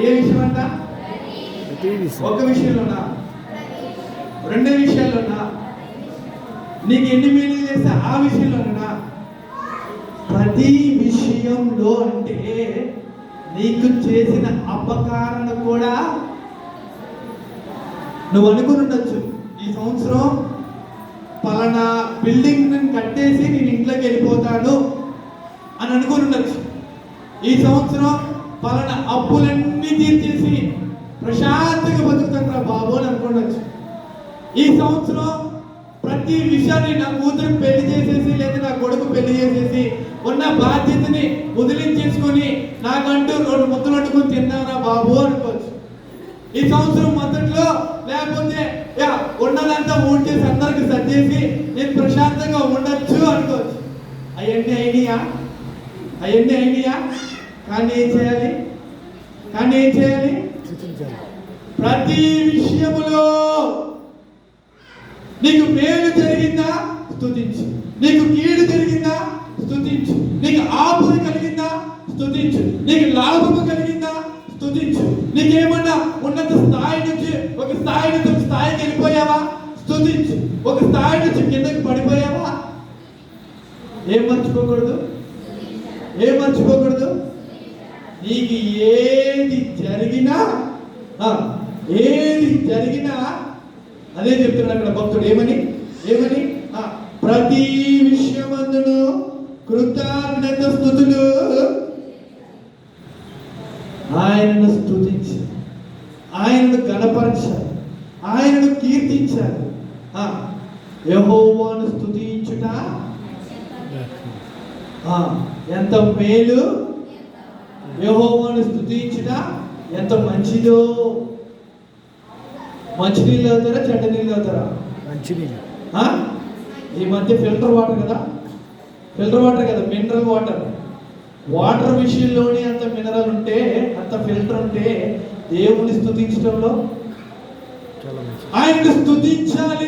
ఏ విషయం అంట? ఒక విషయంలోనా? రెండు విషయాల్లోనా? నీకు ఎన్ని మేలు చేస్తే ఆ విషయంలోనా? ప్రతి విషయంలో అంటే నీకు చేసిన అపకారణ కూడా నువ్వు అనుకుని ఉండొచ్చు, ఈ సంవత్సరం పలానా బిల్డింగ్ కట్టేసి నేను ఇంట్లోకి వెళ్ళిపోతాను అని అనుకుని ఉండొచ్చు. ఈ సంవత్సరం పలానా అప్పులన్నీ తీర్చేసి ప్రశాంతంగా బతుకుతాను బాబు అని అనుకుండొచ్చు. ఈ సంవత్సరం ప్రతి విషయాన్ని నా కూతురు పెళ్లి చేసేసి లేదా నా కొడుకు పెళ్లి చేసేసి ఉన్న బాధ్యతని వదిలించేసుకొని నాకంటూ 2 ముద్దలు వండుకొని తిన్నారా బాబు అనుకోవచ్చు. ఈ సంవత్సరం మొదట్లో లేకపోతే ఉన్నదంతా ఊడ్చేసి అందరికి సర్దేసి నేను ప్రశాంతంగా ఉండొచ్చు అనుకోవచ్చు. అవన్నీ అయినాయా? కానీ ఏం చేయాలి? ప్రతి విషయములో నీకు మేలు జరిగిందా స్తుతించు, నీకు కీడు జరిగిందా స్తుతించు, నీకు ఆపద కలిగిందా స్తుతించు, నీకు లాభము కలిగిందా స్తుతించు, నీకేమన్నా ఉన్నత స్థాయి నుంచి ఒక స్థాయికి వెళ్ళిపోయావా స్తుతించు, ఒక స్థాయి నుంచి కిందకి పడిపోయావా ఏం మర్చిపోకూడదు. నీకు ఏది జరిగినా అదే చెప్తున్నాడు అక్కడ భక్తుడు. ఏమని ప్రతి విషయమందును కృతజ్ఞత స్తుతులు ఆయనను స్తుతించి ఆయనను గణపరచాలి, ఆయనను కీర్తించాలి. యెహోవాను స్తుతించుట ఎంత మేలు, యెహోవాను స్తుతించుట ఎంత మంచిదో. మంచినీళ్ళు అవుతారా చెడ్డ నీళ్ళు అవుతారా? మంచినీళ్ళు. ఈ మధ్య ఫిల్టర్ వాటర్ కదా, మినరల్ వాటర్ విషయంలోనే అంత మినరల్ ఉంటే, అంత ఫిల్టర్ ఉంటే దేవుని స్తుతించడంలో ఆయనను స్తుతించాలి.